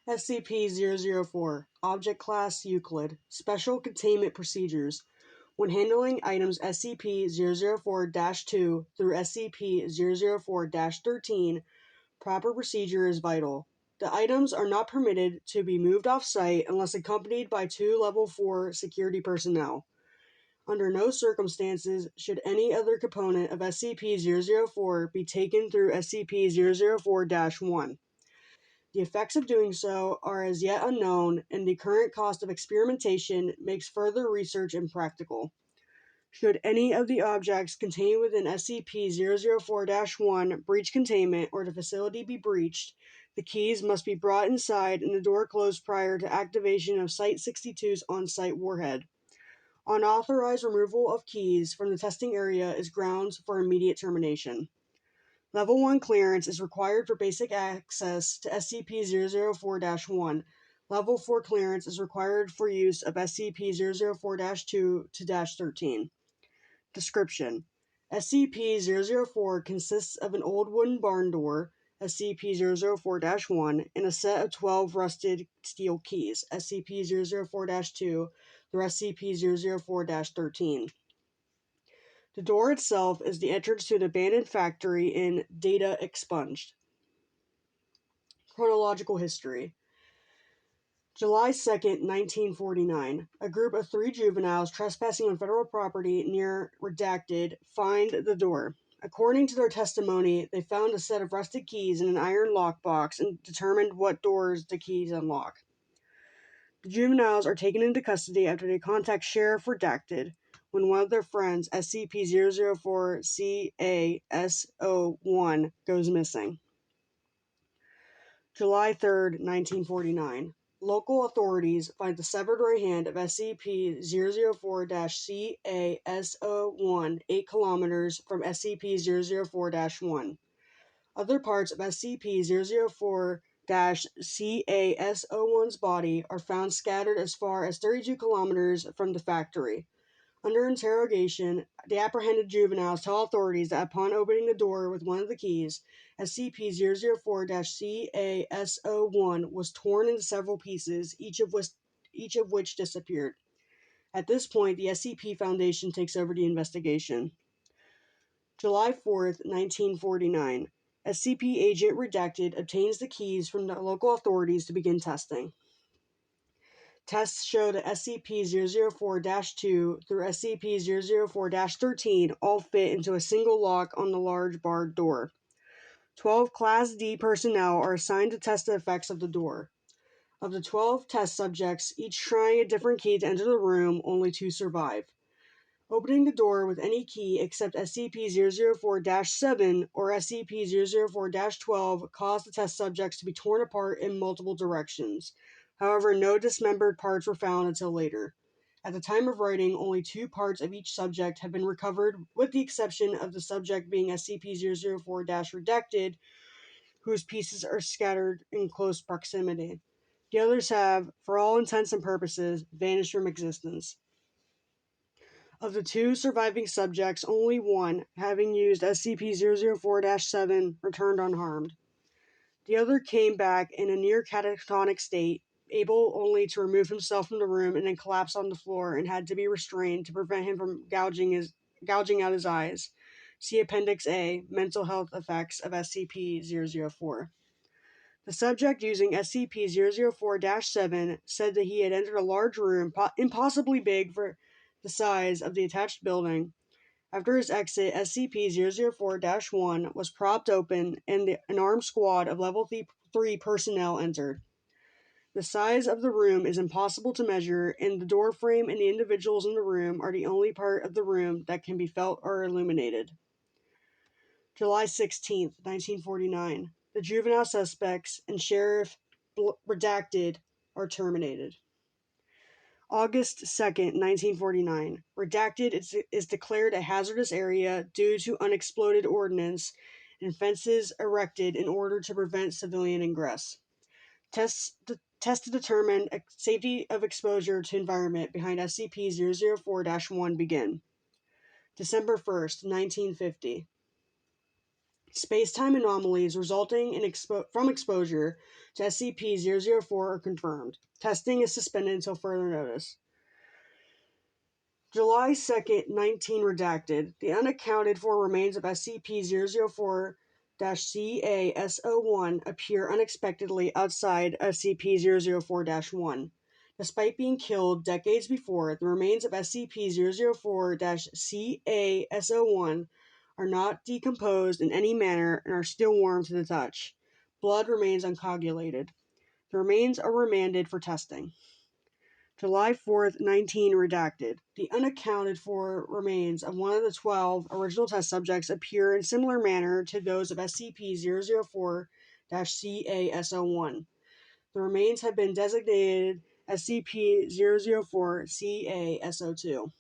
SCP-004, Object Class Euclid, Special Containment Procedures. When handling items SCP-004-2 through SCP-004-13, proper procedure is vital. The items are not permitted to be moved off-site unless accompanied by 2 Level 4 security personnel. Under no circumstances should any other component of SCP-004 be taken through SCP-004-1. The effects of doing so are as yet unknown, and the current cost of experimentation makes further research impractical. Should any of the objects contained within SCP-004-1 breach containment or the facility be breached, the keys must be brought inside and the door closed prior to activation of Site-62's on-site warhead. Unauthorized removal of keys from the testing area is grounds for immediate termination. Level 1 clearance is required for basic access to SCP-004-1. Level 4 clearance is required for use of SCP-004-2 to -13. Description: SCP-004 consists of an old wooden barn door, SCP-004-1, and a set of 12 rusted steel keys, SCP-004-2 through SCP-004-13. The door itself is the entrance to an abandoned factory in Data Expunged. Chronological history. July 2nd, 1949. A group of 3 juveniles trespassing on federal property near Redacted find the door. According to their testimony, they found a set of rusted keys in an iron lockbox and determined what doors the keys unlock. The juveniles are taken into custody after they contact Sheriff Redacted when one of their friends, SCP-004-CASO1, goes missing. July 3rd, 1949. Local authorities find the severed right hand of SCP-004-CASO1 8 kilometers from SCP-004-1. Other parts of SCP-004-CASO1's body are found scattered as far as 32 kilometers from the factory. Under interrogation, the apprehended juveniles tell authorities that upon opening the door with one of the keys, SCP-004-CASO1 was torn into several pieces, each of which disappeared. At this point, the SCP Foundation takes over the investigation. July 4th, 1949. SCP Agent Redacted obtains the keys from the local authorities to begin testing. Tests show that SCP-004-2 through SCP-004-13 all fit into a single lock on the large barred door. 12 Class D personnel are assigned to test the effects of the door. Of the 12 test subjects, each trying a different key to enter the room, only 2 survive. Opening the door with any key except SCP-004-7 or SCP-004-12 caused the test subjects to be torn apart in multiple directions. However, no dismembered parts were found until later. At the time of writing, only 2 parts of each subject have been recovered, with the exception of the subject being SCP-004-Redacted, whose pieces are scattered in close proximity. The others have, for all intents and purposes, vanished from existence. Of the 2 surviving subjects, only one, having used SCP-004-7, returned unharmed. The other came back in a near catatonic state, able only to remove himself from the room and then collapse on the floor and had to be restrained to prevent him from gouging out his eyes. See Appendix A, Mental Health Effects of SCP-004. The subject using SCP-004-7 said that he had entered a large room, impossibly big for the size of the attached building. After his exit, SCP-004-1 was propped open and an armed squad of Level 3 personnel entered. The size of the room is impossible to measure, and the door frame and the individuals in the room are the only part of the room that can be felt or illuminated. July 16th, 1949. The juvenile suspects and Sheriff Redacted are terminated. August 2nd, 1949. Redacted is declared a hazardous area due to unexploded ordnance and fences erected in order to prevent civilian ingress. Tests to determine safety of exposure to environment behind SCP-004-1 begin. December 1st, 1950. Space-time anomalies resulting from exposure to SCP-004 are confirmed. Testing is suspended until further notice. July 2nd, 19 redacted. The unaccounted for remains of SCP-004-CAS01 appear unexpectedly outside SCP-004-1. Despite being killed decades before, the remains of SCP-004-CAS01 are not decomposed in any manner and are still warm to the touch. Blood remains uncoagulated. The remains are remanded for testing. July 4th, 19 redacted. The unaccounted for remains of one of the 12 original test subjects appear in similar manner to those of SCP-004-CAS01. The remains have been designated SCP-004-CAS02.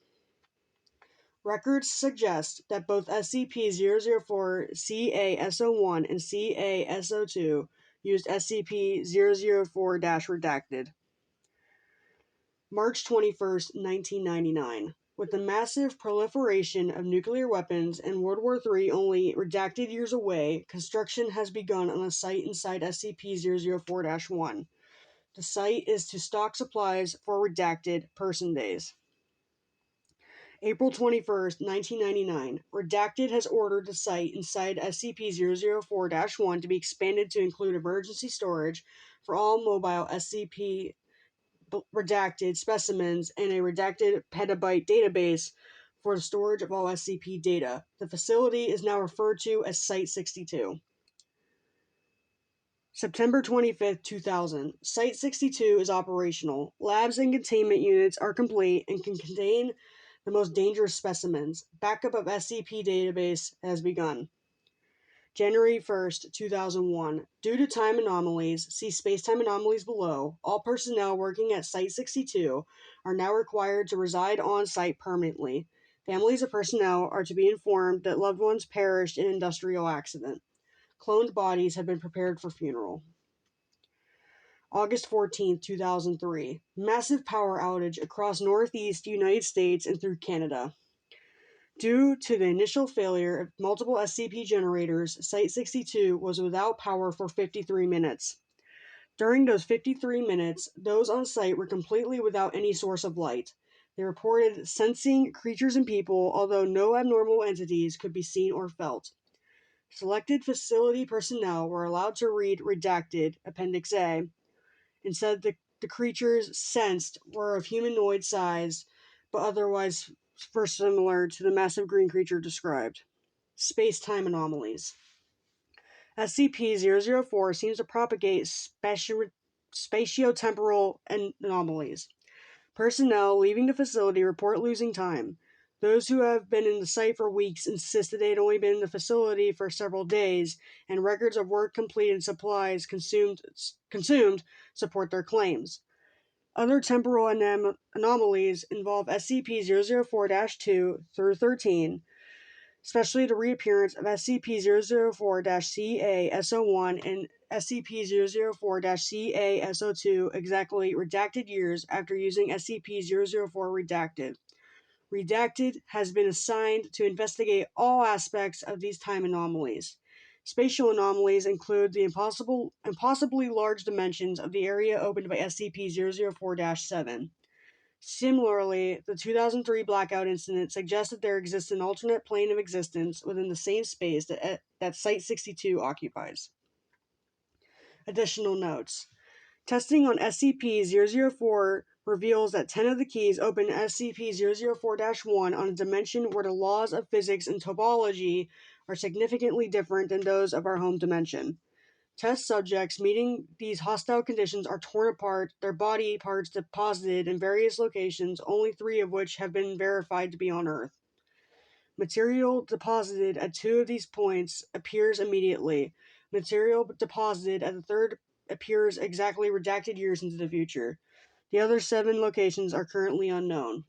Records suggest that both SCP-004-CAS01 and CAS02 used SCP-004-redacted. March 21st, 1999. With the massive proliferation of nuclear weapons and World War III only redacted years away, construction has begun on a site inside SCP-004-1. The site is to stock supplies for redacted person days. April 21st, 1999. Redacted has ordered the site inside SCP-004-1 to be expanded to include emergency storage for all mobile SCP redacted specimens and a redacted petabyte database for the storage of all SCP data. The facility is now referred to as Site-62. September 25th, 2000. Site-62 is operational. Labs and containment units are complete and can contain the most dangerous specimens. Backup of SCP database has begun. January 1st, 2001. Due to time anomalies, see space-time anomalies below, all personnel working at Site-62 are now required to reside on site permanently. Families of personnel are to be informed that loved ones perished in an industrial accident. Cloned bodies have been prepared for funeral. August 14th, 2003. Massive power outage across northeast United States and through Canada. Due to the initial failure of multiple SCP generators, Site-62 was without power for 53 minutes. During those 53 minutes, those on site were completely without any source of light. They reported sensing creatures and people, although no abnormal entities could be seen or felt. Selected facility personnel were allowed to read Redacted, Appendix A, and said the creatures sensed were of humanoid size, but otherwise similar to the massive green creature described. Space-time anomalies. SCP-004 seems to propagate spatiotemporal anomalies. Personnel leaving the facility report losing time. Those who have been in the site for weeks insist that they had only been in the facility for several days, and records of work completed and supplies consumed support their claims. Other temporal anomalies involve SCP-004-2 through 13, especially the reappearance of SCP-004-CAS01 and SCP-004-CAS02 exactly redacted years after using SCP-004 redacted. Redacted has been assigned to investigate all aspects of these time anomalies. Spatial anomalies include the impossibly large dimensions of the area opened by SCP-004-7. Similarly, the 2003 blackout incident suggests that there exists an alternate plane of existence within the same space that Site-62 occupies. Additional notes. Testing on SCP-004 reveals that 10 of the keys open SCP-004-1 on a dimension where the laws of physics and topology are significantly different than those of our home dimension. Test subjects meeting these hostile conditions are torn apart, their body parts deposited in various locations, only 3 of which have been verified to be on Earth. Material deposited at 2 of these points appears immediately. Material deposited at the third appears exactly redacted years into the future. The other 7 locations are currently unknown.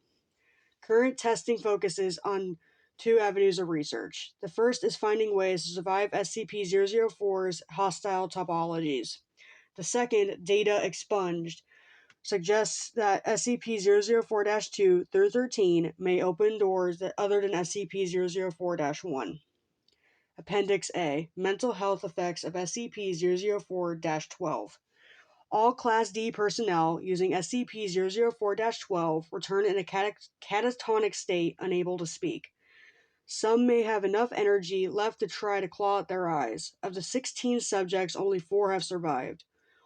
Current testing focuses on 2 avenues of research. The first is finding ways to survive SCP-004's hostile topologies. The second, data expunged, suggests that SCP-004-2 through 13 may open doors that other than SCP-004-1. Appendix A, Mental Health Effects of SCP-004-12. All Class D personnel using SCP-004-12 return in a catatonic state, unable to speak. Some may have enough energy left to try to claw at their eyes. Of the 16 subjects, only 4 have survived.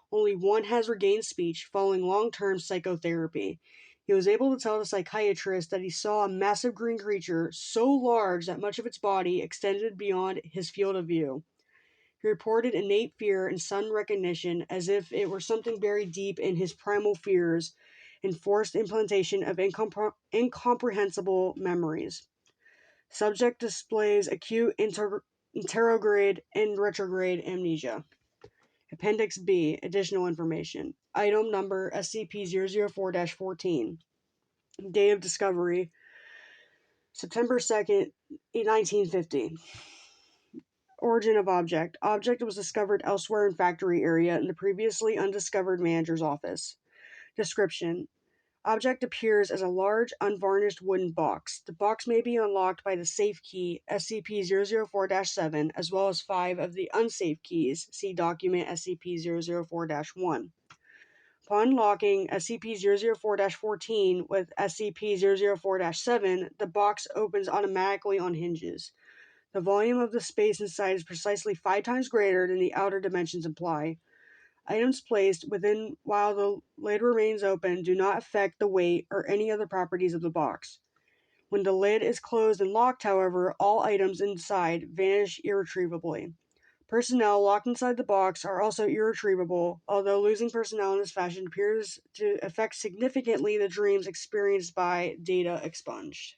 Only one has regained speech following long-term psychotherapy. He was able to tell the psychiatrist that he saw a massive green creature so large that much of its body extended beyond his field of view. He reported innate fear and sudden recognition as if it were something buried deep in his primal fears and forced implantation of incomprehensible memories. Subject displays acute interograde and retrograde amnesia. Appendix B, additional information. Item number SCP-004-14. Date of discovery, September 2nd, 1950. Origin of object. Object was discovered elsewhere in factory area in the previously undiscovered manager's office. Description. Object appears as a large, unvarnished wooden box. The box may be unlocked by the safe key SCP-004-7, as well as 5 of the unsafe keys. See document SCP-004-1. Upon unlocking SCP-004-14 with SCP-004-7, the box opens automatically on hinges. The volume of the space inside is precisely 5 times greater than the outer dimensions imply. Items placed within while the lid remains open do not affect the weight or any other properties of the box. When the lid is closed and locked, however, all items inside vanish irretrievably. Personnel locked inside the box are also irretrievable, although losing personnel in this fashion appears to affect significantly the dreams experienced by data expunged.